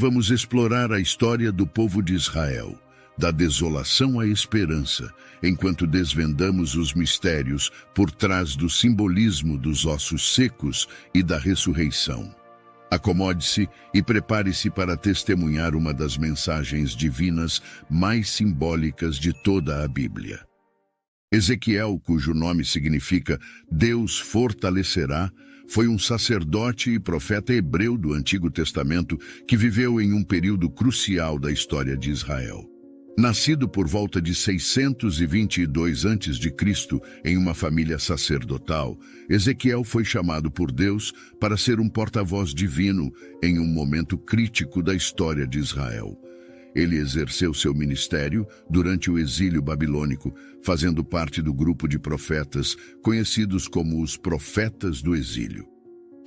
Vamos explorar a história do povo de Israel, da desolação à esperança, enquanto desvendamos os mistérios por trás do simbolismo dos ossos secos e da ressurreição. Acomode-se e prepare-se para testemunhar uma das mensagens divinas mais simbólicas de toda a Bíblia. Ezequiel, cujo nome significa Deus fortalecerá, foi um sacerdote e profeta hebreu do Antigo Testamento que viveu em um período crucial da história de Israel. Nascido por volta de 622 a.C. em uma família sacerdotal, Ezequiel foi chamado por Deus para ser um porta-voz divino em um momento crítico da história de Israel. Ele exerceu seu ministério durante o exílio babilônico, fazendo parte do grupo de profetas conhecidos como os profetas do exílio.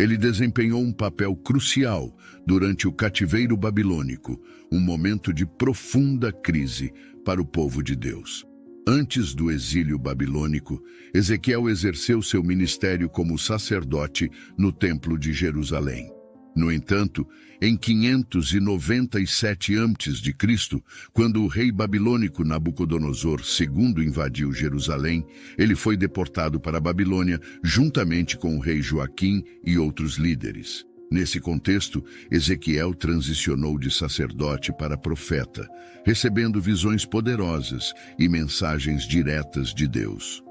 Ele desempenhou um papel crucial durante o cativeiro babilônico, um momento de profunda crise para o povo de Deus. Antes do exílio babilônico, Ezequiel exerceu seu ministério como sacerdote no Templo de Jerusalém. No entanto, em 597 a.C., quando o rei babilônico Nabucodonosor II invadiu Jerusalém, ele foi deportado para a Babilônia juntamente com o rei Joaquim e outros líderes. Nesse contexto, Ezequiel transicionou de sacerdote para profeta, recebendo visões poderosas e mensagens diretas de Deus.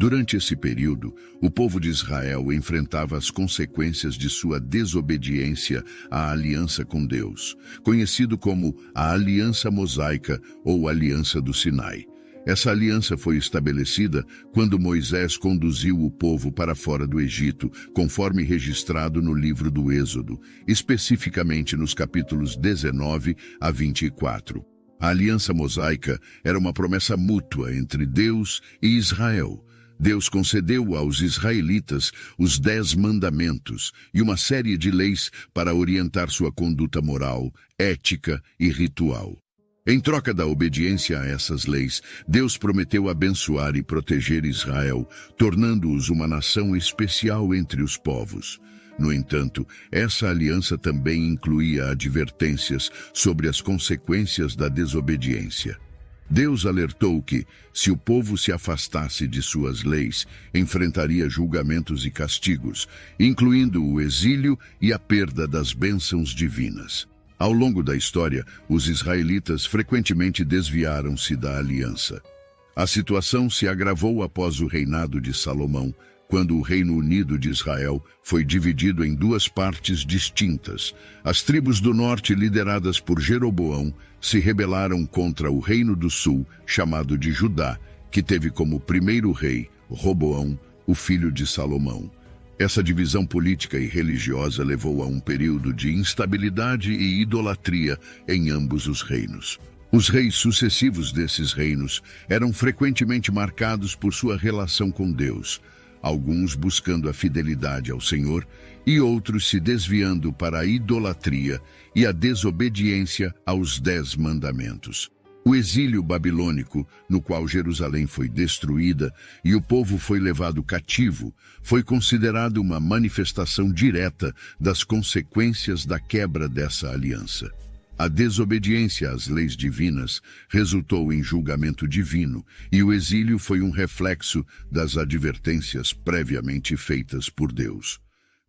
Durante esse período, o povo de Israel enfrentava as consequências de sua desobediência à aliança com Deus, conhecido como a Aliança Mosaica ou Aliança do Sinai. Essa aliança foi estabelecida quando Moisés conduziu o povo para fora do Egito, conforme registrado no livro do Êxodo, especificamente nos capítulos 19 a 24. A Aliança Mosaica era uma promessa mútua entre Deus e Israel. Deus concedeu aos israelitas os 10 mandamentos e uma série de leis para orientar sua conduta moral, ética e ritual. Em troca da obediência a essas leis, Deus prometeu abençoar e proteger Israel, tornando-os uma nação especial entre os povos. No entanto, essa aliança também incluía advertências sobre as consequências da desobediência. Deus alertou que, se o povo se afastasse de suas leis, enfrentaria julgamentos e castigos, incluindo o exílio e a perda das bênçãos divinas. Ao longo da história, os israelitas frequentemente desviaram-se da aliança. A situação se agravou após o reinado de Salomão, quando o Reino Unido de Israel foi dividido em 2 partes distintas. As tribos do norte, lideradas por Jeroboão, se rebelaram contra o Reino do Sul, chamado de Judá, que teve como primeiro rei Roboão, o filho de Salomão. Essa divisão política e religiosa levou a um período de instabilidade e idolatria em ambos os reinos. Os reis sucessivos desses reinos eram frequentemente marcados por sua relação com Deus, alguns buscando a fidelidade ao Senhor e outros se desviando para a idolatria e a desobediência aos 10 mandamentos. O exílio babilônico, no qual Jerusalém foi destruída e o povo foi levado cativo, foi considerado uma manifestação direta das consequências da quebra dessa aliança. A desobediência às leis divinas resultou em julgamento divino, e o exílio foi um reflexo das advertências previamente feitas por Deus.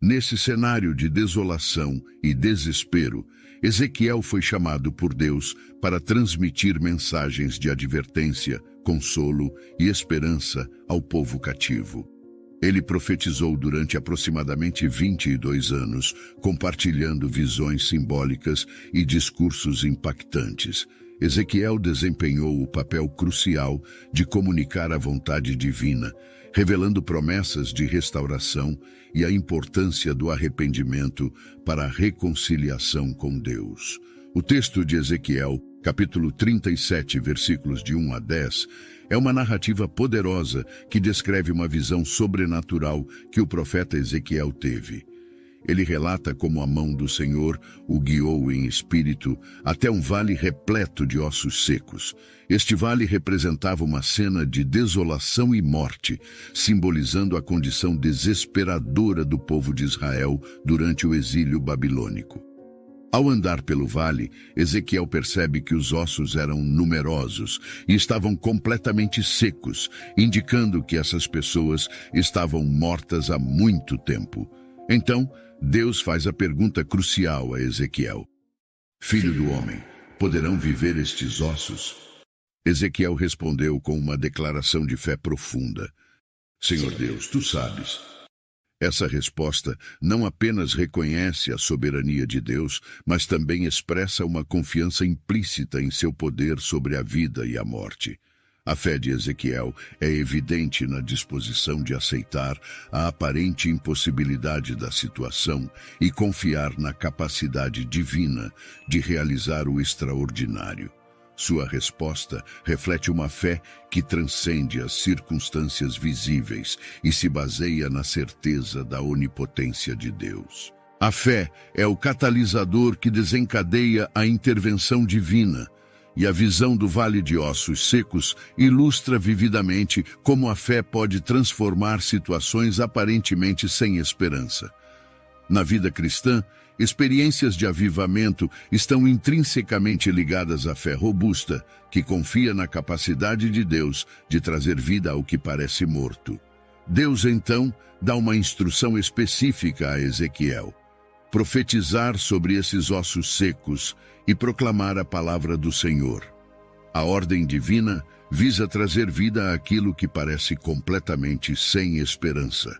Nesse cenário de desolação e desespero, Ezequiel foi chamado por Deus para transmitir mensagens de advertência, consolo e esperança ao povo cativo. Ele profetizou durante aproximadamente 22 anos, compartilhando visões simbólicas e discursos impactantes. Ezequiel desempenhou o papel crucial de comunicar a vontade divina, revelando promessas de restauração e a importância do arrependimento para a reconciliação com Deus. O texto de Ezequiel, capítulo 37, versículos de 1 a 10, é uma narrativa poderosa que descreve uma visão sobrenatural que o profeta Ezequiel teve. Ele relata como a mão do Senhor o guiou em espírito até um vale repleto de ossos secos. Este vale representava uma cena de desolação e morte, simbolizando a condição desesperadora do povo de Israel durante o exílio babilônico. Ao andar pelo vale, Ezequiel percebe que os ossos eram numerosos e estavam completamente secos, indicando que essas pessoas estavam mortas há muito tempo. Então, Deus faz a pergunta crucial a Ezequiel: Filho do homem, poderão viver estes ossos? Ezequiel respondeu com uma declaração de fé profunda: Senhor Deus, tu sabes. Essa resposta não apenas reconhece a soberania de Deus, mas também expressa uma confiança implícita em seu poder sobre a vida e a morte. A fé de Ezequiel é evidente na disposição de aceitar a aparente impossibilidade da situação e confiar na capacidade divina de realizar o extraordinário. Sua resposta reflete uma fé que transcende as circunstâncias visíveis e se baseia na certeza da onipotência de Deus. A fé é o catalisador que desencadeia a intervenção divina, e a visão do Vale de Ossos Secos ilustra vividamente como a fé pode transformar situações aparentemente sem esperança. Na vida cristã, experiências de avivamento estão intrinsecamente ligadas à fé robusta, que confia na capacidade de Deus de trazer vida ao que parece morto. Deus, então, dá uma instrução específica a Ezequiel: profetizar sobre esses ossos secos e proclamar a palavra do Senhor. A ordem divina visa trazer vida àquilo que parece completamente sem esperança.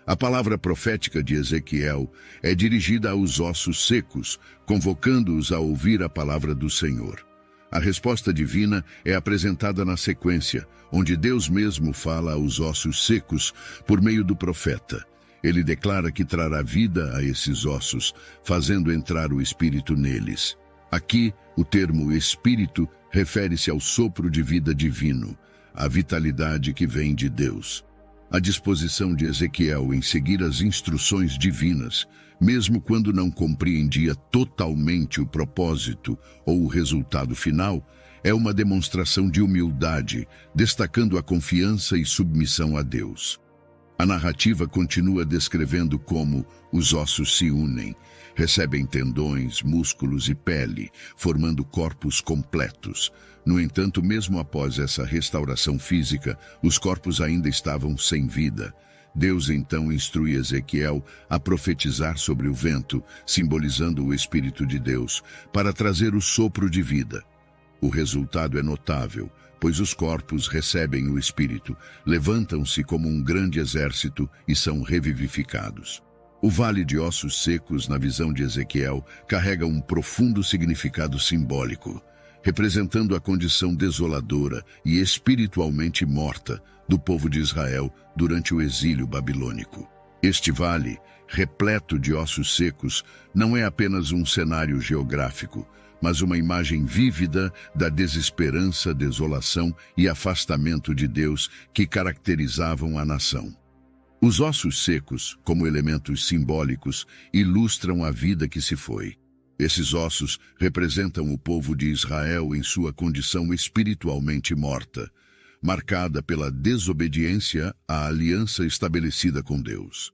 A palavra profética de Ezequiel é dirigida aos ossos secos, convocando-os a ouvir a palavra do Senhor. A resposta divina é apresentada na sequência, onde Deus mesmo fala aos ossos secos por meio do profeta. Ele declara que trará vida a esses ossos, fazendo entrar o Espírito neles. Aqui, o termo Espírito refere-se ao sopro de vida divino, à vitalidade que vem de Deus. A disposição de Ezequiel em seguir as instruções divinas, mesmo quando não compreendia totalmente o propósito ou o resultado final, é uma demonstração de humildade, destacando a confiança e submissão a Deus. A narrativa continua descrevendo como os ossos se unem, recebem tendões, músculos e pele, formando corpos completos. No entanto, mesmo após essa restauração física, os corpos ainda estavam sem vida. Deus então instrui Ezequiel a profetizar sobre o vento, simbolizando o Espírito de Deus, para trazer o sopro de vida. O resultado é notável, pois os corpos recebem o Espírito, levantam-se como um grande exército e são revivificados. O Vale de Ossos Secos, na visão de Ezequiel, carrega um profundo significado simbólico, representando a condição desoladora e espiritualmente morta do povo de Israel durante o exílio babilônico. Este vale, repleto de ossos secos, não é apenas um cenário geográfico, mas uma imagem vívida da desesperança, desolação e afastamento de Deus que caracterizavam a nação. Os ossos secos, como elementos simbólicos, ilustram a vida que se foi. Esses ossos representam o povo de Israel em sua condição espiritualmente morta, marcada pela desobediência à aliança estabelecida com Deus.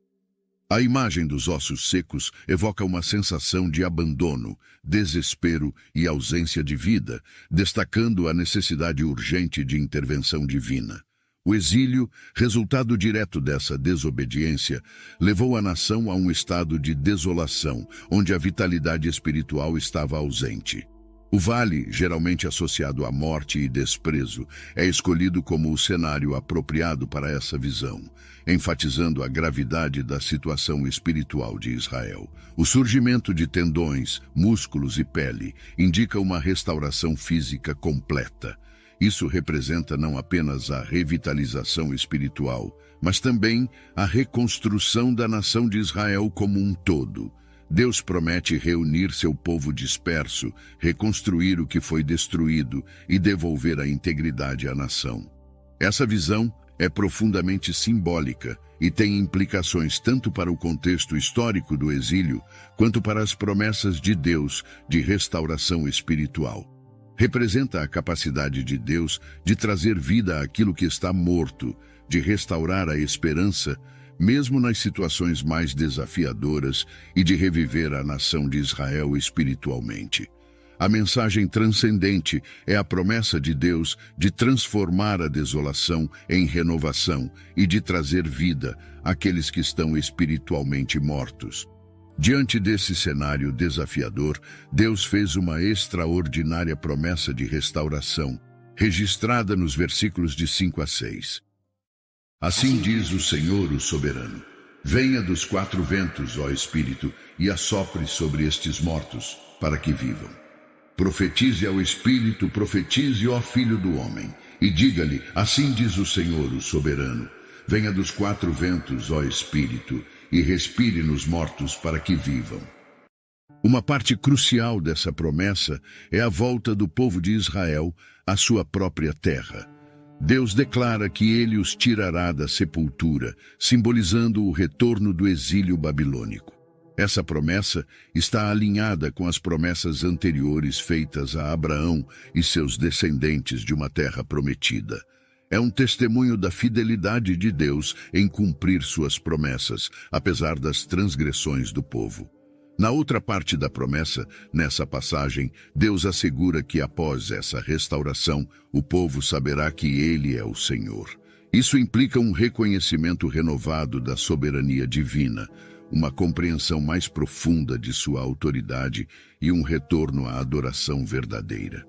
A imagem dos ossos secos evoca uma sensação de abandono, desespero e ausência de vida, destacando a necessidade urgente de intervenção divina. O exílio, resultado direto dessa desobediência, levou a nação a um estado de desolação, onde a vitalidade espiritual estava ausente. O vale, geralmente associado à morte e desprezo, é escolhido como o cenário apropriado para essa visão, enfatizando a gravidade da situação espiritual de Israel. O surgimento de tendões, músculos e pele indica uma restauração física completa. Isso representa não apenas a revitalização espiritual, mas também a reconstrução da nação de Israel como um todo. Deus promete reunir seu povo disperso, reconstruir o que foi destruído e devolver a integridade à nação. Essa visão é profundamente simbólica e tem implicações tanto para o contexto histórico do exílio, quanto para as promessas de Deus de restauração espiritual. Representa a capacidade de Deus de trazer vida àquilo que está morto, de restaurar a esperança, mesmo nas situações mais desafiadoras, e de reviver a nação de Israel espiritualmente. A mensagem transcendente é a promessa de Deus de transformar a desolação em renovação e de trazer vida àqueles que estão espiritualmente mortos. Diante desse cenário desafiador, Deus fez uma extraordinária promessa de restauração, registrada nos versículos de 5 a 6. Assim diz o Senhor, o soberano: venha dos quatro ventos, ó Espírito, e assopre sobre estes mortos, para que vivam. Profetize ao Espírito, profetize, ó Filho do homem, e diga-lhe: assim diz o Senhor, o soberano: venha dos quatro ventos, ó Espírito, e respire nos mortos para que vivam. Uma parte crucial dessa promessa é a volta do povo de Israel à sua própria terra. Deus declara que ele os tirará da sepultura, simbolizando o retorno do exílio babilônico. Essa promessa está alinhada com as promessas anteriores feitas a Abraão e seus descendentes de uma terra prometida. É um testemunho da fidelidade de Deus em cumprir suas promessas, apesar das transgressões do povo. Na outra parte da promessa, nessa passagem, Deus assegura que após essa restauração, o povo saberá que Ele é o Senhor. Isso implica um reconhecimento renovado da soberania divina, uma compreensão mais profunda de sua autoridade e um retorno à adoração verdadeira.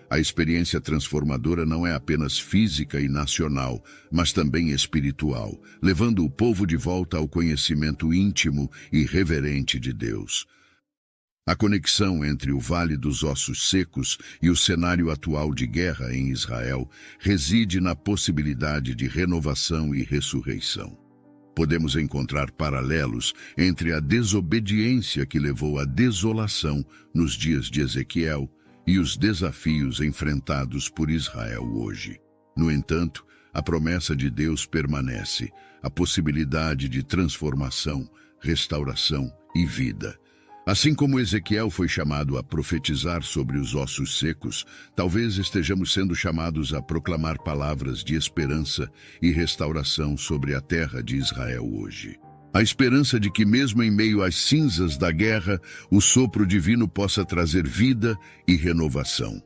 A experiência transformadora não é apenas física e nacional, mas também espiritual, levando o povo de volta ao conhecimento íntimo e reverente de Deus. A conexão entre o Vale dos Ossos Secos e o cenário atual de guerra em Israel reside na possibilidade de renovação e ressurreição. Podemos encontrar paralelos entre a desobediência que levou à desolação nos dias de Ezequiel e os desafios enfrentados por Israel hoje. No entanto, a promessa de Deus permanece, a possibilidade de transformação, restauração e vida. Assim como Ezequiel foi chamado a profetizar sobre os ossos secos, talvez estejamos sendo chamados a proclamar palavras de esperança e restauração sobre a terra de Israel hoje. A esperança de que mesmo em meio às cinzas da guerra, o sopro divino possa trazer vida e renovação.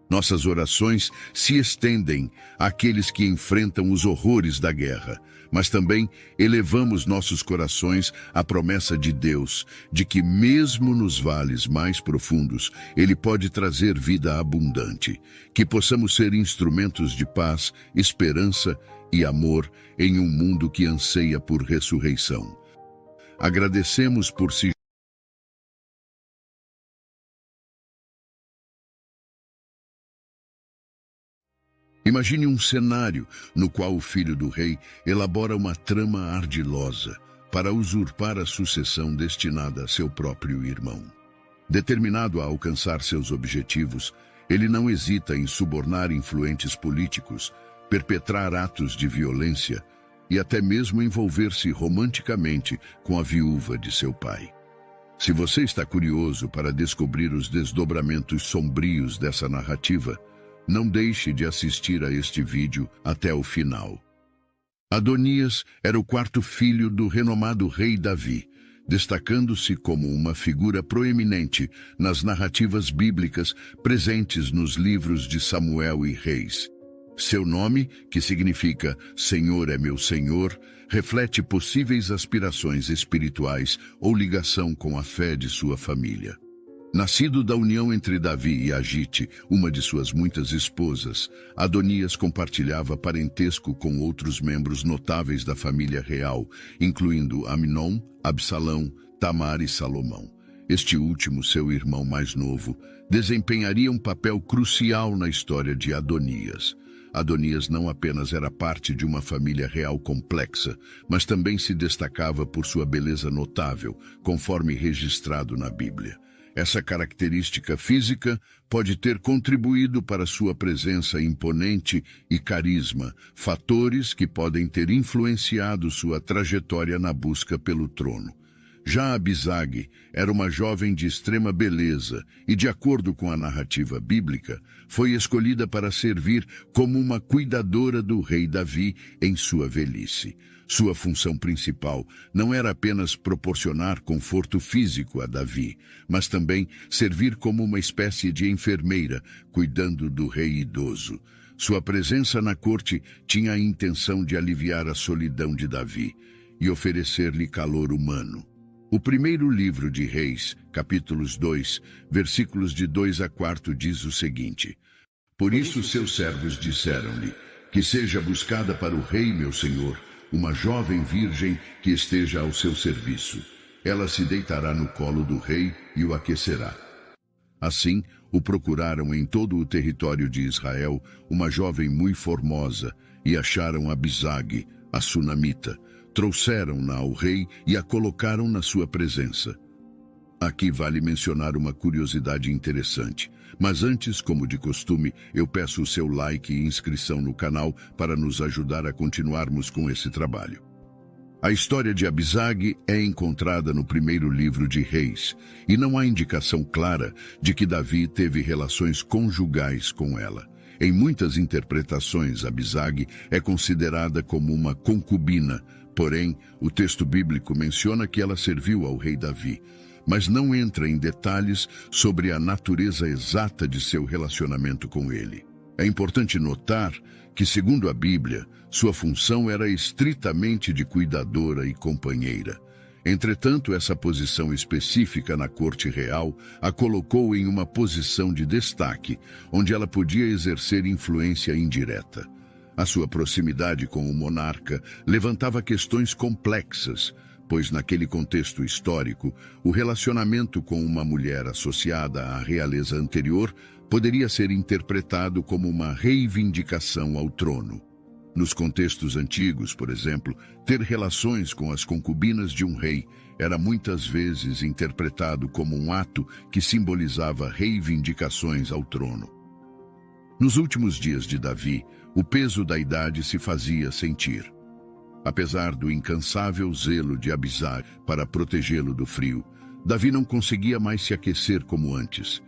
Nossas orações se estendem àqueles que enfrentam os horrores da guerra, mas também elevamos nossos corações à promessa de Deus, de que mesmo nos vales mais profundos, Ele pode trazer vida abundante, que possamos ser instrumentos de paz, esperança e amor em um mundo que anseia por ressurreição. Agradecemos por se Imagine um cenário no qual o filho do rei elabora uma trama ardilosa para usurpar a sucessão destinada a seu próprio irmão. Determinado a alcançar seus objetivos, ele não hesita em subornar influentes políticos, perpetrar atos de violência e até mesmo envolver-se romanticamente com a viúva de seu pai. Se você está curioso para descobrir os desdobramentos sombrios dessa narrativa, não deixe de assistir a este vídeo até o final. Adonias era o quarto filho do renomado rei Davi, destacando-se como uma figura proeminente nas narrativas bíblicas presentes nos livros de Samuel e Reis. Seu nome, que significa Senhor é meu Senhor, reflete possíveis aspirações espirituais ou ligação com a fé de sua família. Nascido da união entre Davi e Agite, uma de suas muitas esposas, Adonias compartilhava parentesco com outros membros notáveis da família real, incluindo Amnon, Absalão, Tamar e Salomão. Este último, seu irmão mais novo, desempenharia um papel crucial na história de Adonias. Adonias não apenas era parte de uma família real complexa, mas também se destacava por sua beleza notável, conforme registrado na Bíblia. Essa característica física pode ter contribuído para sua presença imponente e carisma, fatores que podem ter influenciado sua trajetória na busca pelo trono. Já Abisag era uma jovem de extrema beleza e, de acordo com a narrativa bíblica, foi escolhida para servir como uma cuidadora do rei Davi em sua velhice. Sua função principal não era apenas proporcionar conforto físico a Davi, mas também servir como uma espécie de enfermeira, cuidando do rei idoso. Sua presença na corte tinha a intenção de aliviar a solidão de Davi e oferecer-lhe calor humano. O primeiro livro de Reis, capítulos 2, versículos de 2 a 4, diz o seguinte: Por isso seus servos disseram-lhe, que seja buscada para o rei meu senhor, uma jovem virgem que esteja ao seu serviço. Ela se deitará no colo do rei e o aquecerá. Assim, o procuraram em todo o território de Israel uma jovem muito formosa, e acharam Abisag, a sunamita. Trouxeram-na ao rei e a colocaram na sua presença. Aqui vale mencionar uma curiosidade interessante, mas antes, como de costume, eu peço o seu like e inscrição no canal para nos ajudar a continuarmos com esse trabalho. A história de Abisag é encontrada no primeiro livro de Reis, e não há indicação clara de que Davi teve relações conjugais com ela. Em muitas interpretações, Abisag é considerada como uma concubina, porém, o texto bíblico menciona que ela serviu ao rei Davi, mas não entra em detalhes sobre a natureza exata de seu relacionamento com ele. É importante notar que, segundo a Bíblia, sua função era estritamente de cuidadora e companheira. Entretanto, essa posição específica na corte real a colocou em uma posição de destaque, onde ela podia exercer influência indireta. A sua proximidade com o monarca levantava questões complexas, pois naquele contexto histórico, o relacionamento com uma mulher associada à realeza anterior poderia ser interpretado como uma reivindicação ao trono. Nos contextos antigos, por exemplo, ter relações com as concubinas de um rei era muitas vezes interpretado como um ato que simbolizava reivindicações ao trono. Nos últimos dias de Davi, o peso da idade se fazia sentir. Apesar do incansável zelo de Abisag para protegê-lo do frio, Davi não conseguia mais se aquecer como antes.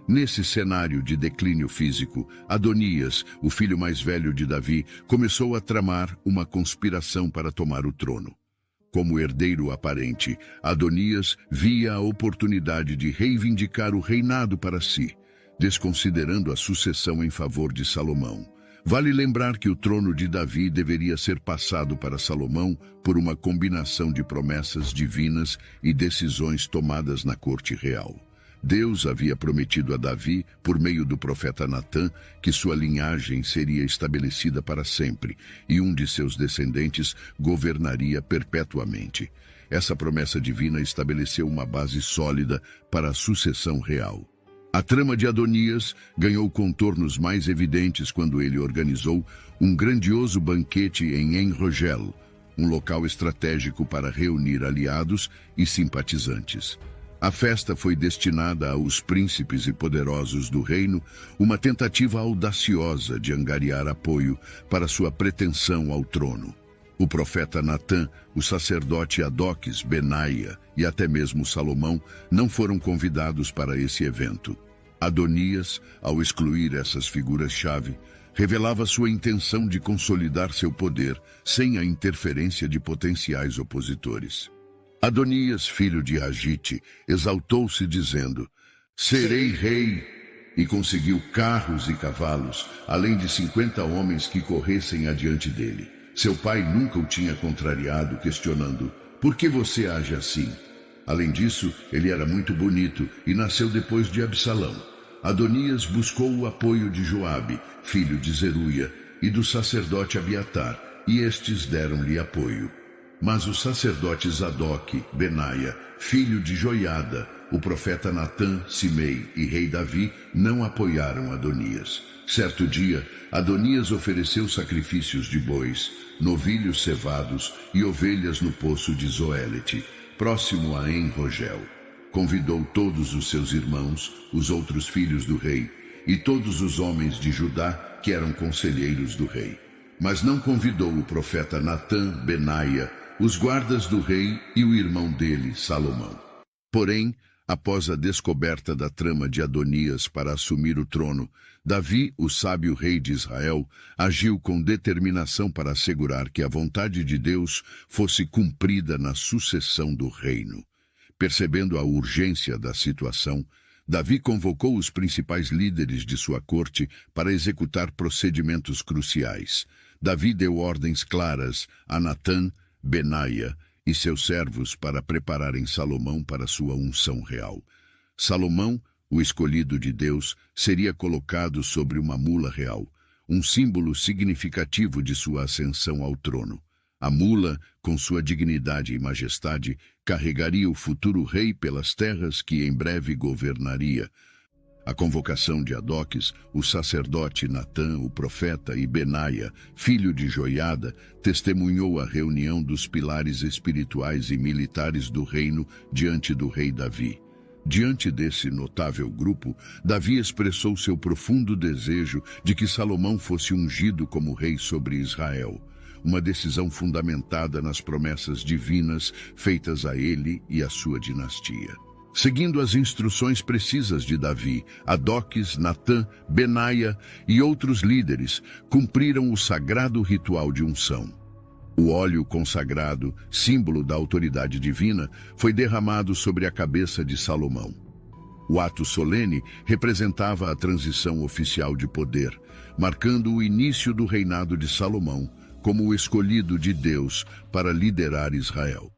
Nesse cenário de declínio físico, Adonias, o filho mais velho de Davi, começou a tramar uma conspiração para tomar o trono. Como herdeiro aparente, Adonias via a oportunidade de reivindicar o reinado para si, desconsiderando a sucessão em favor de Salomão. Vale lembrar que o trono de Davi deveria ser passado para Salomão por uma combinação de promessas divinas e decisões tomadas na corte real. Deus havia prometido a Davi, por meio do profeta Natã, que sua linhagem seria estabelecida para sempre e um de seus descendentes governaria perpetuamente. Essa promessa divina estabeleceu uma base sólida para a sucessão real. A trama de Adonias ganhou contornos mais evidentes quando ele organizou um grandioso banquete em En-Rogel, um local estratégico para reunir aliados e simpatizantes. A festa foi destinada aos príncipes e poderosos do reino, uma tentativa audaciosa de angariar apoio para sua pretensão ao trono. O profeta Natã, o sacerdote Adoques, Benaia e até mesmo Salomão não foram convidados para esse evento. Adonias, ao excluir essas figuras-chave, revelava sua intenção de consolidar seu poder sem a interferência de potenciais opositores. Adonias, filho de Agite, exaltou-se dizendo: "Serei rei", e conseguiu carros e cavalos, além de 50 homens que corressem adiante dele. Seu pai nunca o tinha contrariado, questionando: "Por que você age assim?" Além disso, ele era muito bonito e nasceu depois de Absalão. Adonias buscou o apoio de Joabe, filho de Zeruia, e do sacerdote Abiatar, e estes deram-lhe apoio. Mas os sacerdotes Zadok, Benaia, filho de Joiada, o profeta Natã, Simei e rei Davi não apoiaram Adonias. Certo dia, Adonias ofereceu sacrifícios de bois, novilhos cevados e ovelhas no poço de Zoelete, próximo a En-Rogel. Convidou todos os seus irmãos, os outros filhos do rei, e todos os homens de Judá que eram conselheiros do rei. Mas não convidou o profeta Natã, Benaia, os guardas do rei e o irmão dele, Salomão. Porém, após a descoberta da trama de Adonias para assumir o trono, Davi, o sábio rei de Israel, agiu com determinação para assegurar que a vontade de Deus fosse cumprida na sucessão do reino. Percebendo a urgência da situação, Davi convocou os principais líderes de sua corte para executar procedimentos cruciais. Davi deu ordens claras a Natã, Benaia e seus servos para prepararem Salomão para sua unção real. Salomão, o escolhido de Deus, seria colocado sobre uma mula real, um símbolo significativo de sua ascensão ao trono. A mula, com sua dignidade e majestade, carregaria o futuro rei pelas terras que em breve governaria. A convocação de Adoques, o sacerdote Natã, o profeta, e Benaia, filho de Joiada, testemunhou a reunião dos pilares espirituais e militares do reino diante do rei Davi. Diante desse notável grupo, Davi expressou seu profundo desejo de que Salomão fosse ungido como rei sobre Israel, uma decisão fundamentada nas promessas divinas feitas a ele e à sua dinastia. Seguindo as instruções precisas de Davi, Adoques, Natã, Benaia e outros líderes cumpriram o sagrado ritual de unção. O óleo consagrado, símbolo da autoridade divina, foi derramado sobre a cabeça de Salomão. O ato solene representava a transição oficial de poder, marcando o início do reinado de Salomão como o escolhido de Deus para liderar Israel.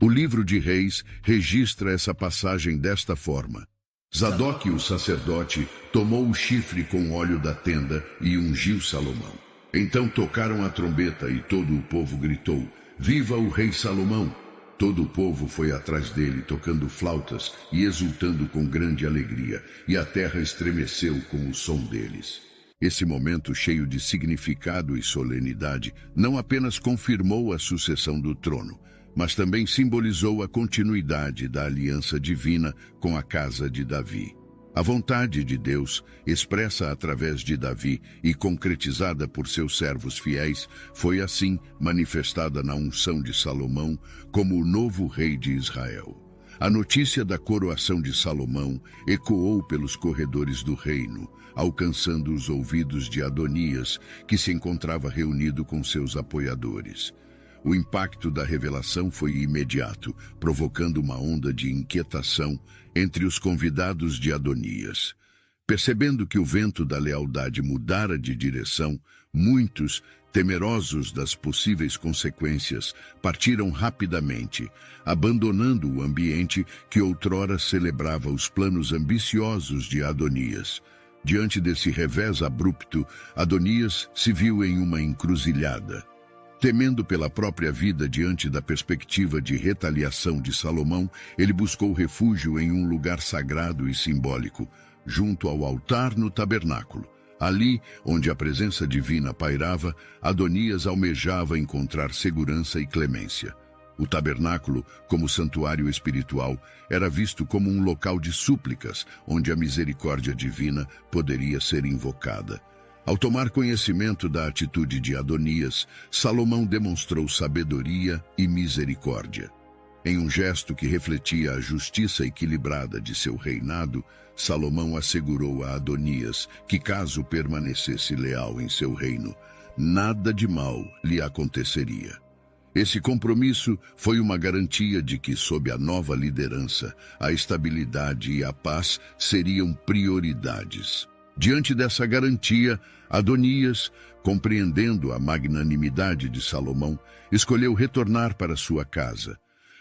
O livro de Reis registra essa passagem desta forma. Zadok, o sacerdote, tomou o chifre com óleo da tenda e ungiu Salomão. Então tocaram a trombeta e todo o povo gritou: "Viva o rei Salomão!" Todo o povo foi atrás dele, tocando flautas e exultando com grande alegria, e a terra estremeceu com o som deles. Esse momento cheio de significado e solenidade não apenas confirmou a sucessão do trono, mas também simbolizou a continuidade da aliança divina com a casa de Davi. A vontade de Deus, expressa através de Davi e concretizada por seus servos fiéis, foi assim manifestada na unção de Salomão como o novo rei de Israel. A notícia da coroação de Salomão ecoou pelos corredores do reino, alcançando os ouvidos de Adonias, que se encontrava reunido com seus apoiadores. O impacto da revelação foi imediato, provocando uma onda de inquietação entre os convidados de Adonias. Percebendo que o vento da lealdade mudara de direção, muitos, temerosos das possíveis consequências, partiram rapidamente, abandonando o ambiente que outrora celebrava os planos ambiciosos de Adonias. Diante desse revés abrupto, Adonias se viu em uma encruzilhada. Temendo pela própria vida diante da perspectiva de retaliação de Salomão, ele buscou refúgio em um lugar sagrado e simbólico, junto ao altar no tabernáculo. Ali, onde a presença divina pairava, Adonias almejava encontrar segurança e clemência. O tabernáculo, como santuário espiritual, era visto como um local de súplicas, onde a misericórdia divina poderia ser invocada. Ao tomar conhecimento da atitude de Adonias, Salomão demonstrou sabedoria e misericórdia. Em um gesto que refletia a justiça equilibrada de seu reinado, Salomão assegurou a Adonias que, caso permanecesse leal em seu reino, nada de mal lhe aconteceria. Esse compromisso foi uma garantia de que, sob a nova liderança, a estabilidade e a paz seriam prioridades. Diante dessa garantia, Adonias, compreendendo a magnanimidade de Salomão, escolheu retornar para sua casa.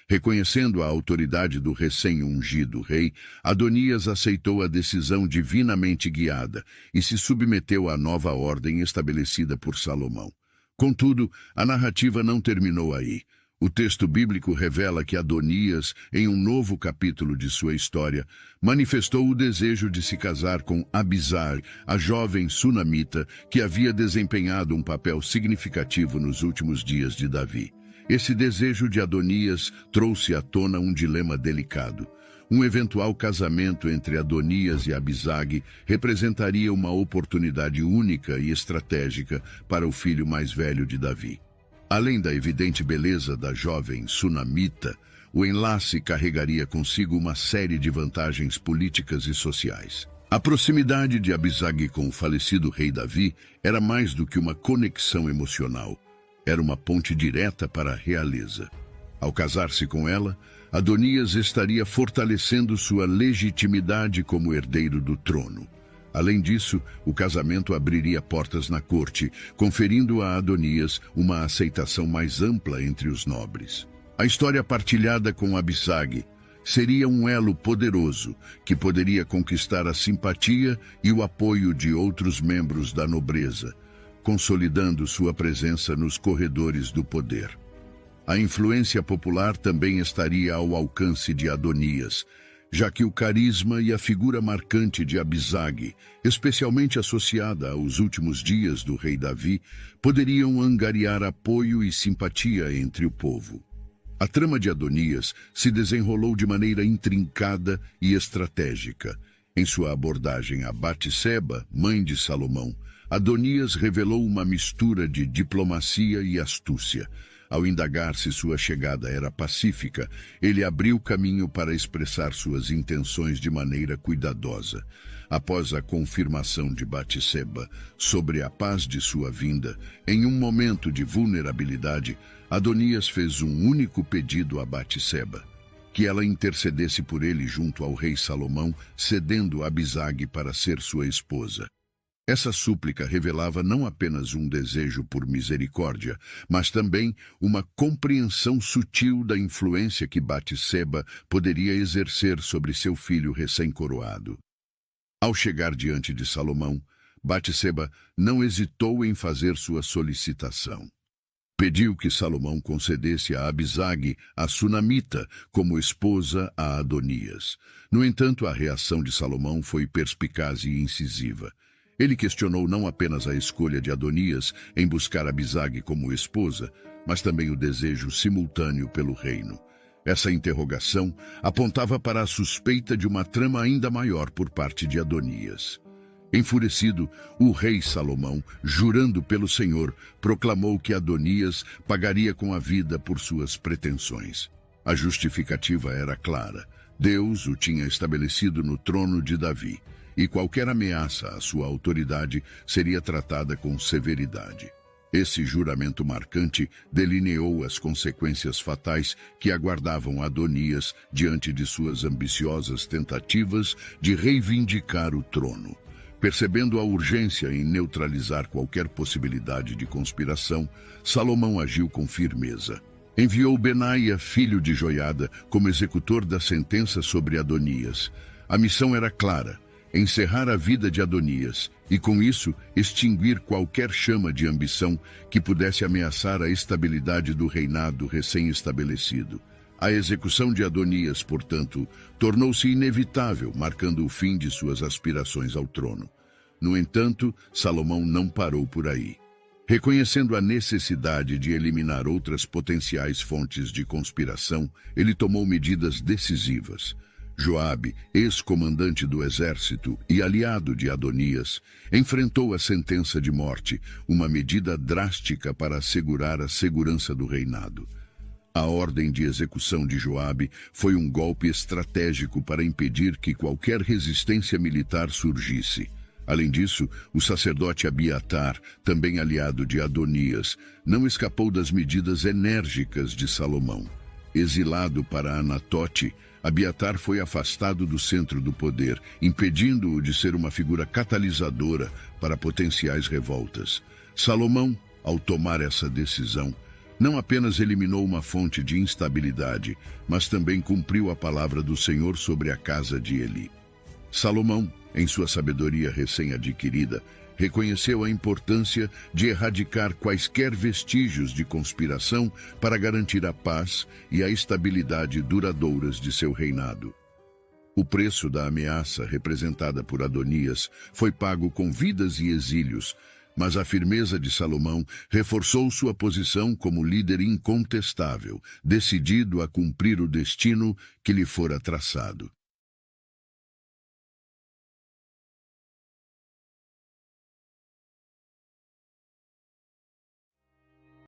Reconhecendo a autoridade do recém-ungido rei, Adonias aceitou a decisão divinamente guiada e se submeteu à nova ordem estabelecida por Salomão. Contudo, a narrativa não terminou aí. O texto bíblico revela que Adonias, em um novo capítulo de sua história, manifestou o desejo de se casar com Abisag, a jovem sunamita que havia desempenhado um papel significativo nos últimos dias de Davi. Esse desejo de Adonias trouxe à tona um dilema delicado. Um eventual casamento entre Adonias e Abisag representaria uma oportunidade única e estratégica para o filho mais velho de Davi. Além da evidente beleza da jovem sunamita, o enlace carregaria consigo uma série de vantagens políticas e sociais. A proximidade de Abisag com o falecido rei Davi era mais do que uma conexão emocional. Era uma ponte direta para a realeza. Ao casar-se com ela, Adonias estaria fortalecendo sua legitimidade como herdeiro do trono. Além disso, o casamento abriria portas na corte, conferindo a Adonias uma aceitação mais ampla entre os nobres. A história partilhada com Abisag seria um elo poderoso que poderia conquistar a simpatia e o apoio de outros membros da nobreza, consolidando sua presença nos corredores do poder. A influência popular também estaria ao alcance de Adonias, já que o carisma e a figura marcante de Abisag, especialmente associada aos últimos dias do rei Davi, poderiam angariar apoio e simpatia entre o povo. A trama de Adonias se desenrolou de maneira intrincada e estratégica. Em sua abordagem a Batseba, mãe de Salomão, Adonias revelou uma mistura de diplomacia e astúcia. Ao indagar se sua chegada era pacífica, ele abriu caminho para expressar suas intenções de maneira cuidadosa. Após a confirmação de Batseba sobre a paz de sua vinda, em um momento de vulnerabilidade, Adonias fez um único pedido a Batseba: que ela intercedesse por ele junto ao rei Salomão, cedendo Abisag para ser sua esposa. Essa súplica revelava não apenas um desejo por misericórdia, mas também uma compreensão sutil da influência que Batseba poderia exercer sobre seu filho recém-coroado. Ao chegar diante de Salomão, Batseba não hesitou em fazer sua solicitação. Pediu que Salomão concedesse a Abisag a sunamita como esposa a Adonias. No entanto, a reação de Salomão foi perspicaz e incisiva. Ele questionou não apenas a escolha de Adonias em buscar Abisag como esposa, mas também o desejo simultâneo pelo reino. Essa interrogação apontava para a suspeita de uma trama ainda maior por parte de Adonias. Enfurecido, o rei Salomão, jurando pelo Senhor, proclamou que Adonias pagaria com a vida por suas pretensões. A justificativa era clara. Deus o tinha estabelecido no trono de Davi, e qualquer ameaça à sua autoridade seria tratada com severidade. Esse juramento marcante delineou as consequências fatais que aguardavam Adonias diante de suas ambiciosas tentativas de reivindicar o trono. Percebendo a urgência em neutralizar qualquer possibilidade de conspiração, Salomão agiu com firmeza. Enviou Benaia, filho de Joiada, como executor da sentença sobre Adonias. A missão era clara: encerrar a vida de Adonias e, com isso, extinguir qualquer chama de ambição que pudesse ameaçar a estabilidade do reinado recém-estabelecido. A execução de Adonias, portanto, tornou-se inevitável, marcando o fim de suas aspirações ao trono. No entanto, Salomão não parou por aí. Reconhecendo a necessidade de eliminar outras potenciais fontes de conspiração, ele tomou medidas decisivas. Joabe, ex-comandante do exército e aliado de Adonias, enfrentou a sentença de morte, uma medida drástica para assegurar a segurança do reinado. A ordem de execução de Joabe foi um golpe estratégico para impedir que qualquer resistência militar surgisse. Além disso, o sacerdote Abiatar, também aliado de Adonias, não escapou das medidas enérgicas de Salomão. Exilado para Anatote, Abiatar foi afastado do centro do poder, impedindo-o de ser uma figura catalisadora para potenciais revoltas. Salomão, ao tomar essa decisão, não apenas eliminou uma fonte de instabilidade, mas também cumpriu a palavra do Senhor sobre a casa de Eli. Salomão, em sua sabedoria recém-adquirida, reconheceu a importância de erradicar quaisquer vestígios de conspiração para garantir a paz e a estabilidade duradouras de seu reinado. O preço da ameaça representada por Adonias foi pago com vidas e exílios, mas a firmeza de Salomão reforçou sua posição como líder incontestável, decidido a cumprir o destino que lhe fora traçado.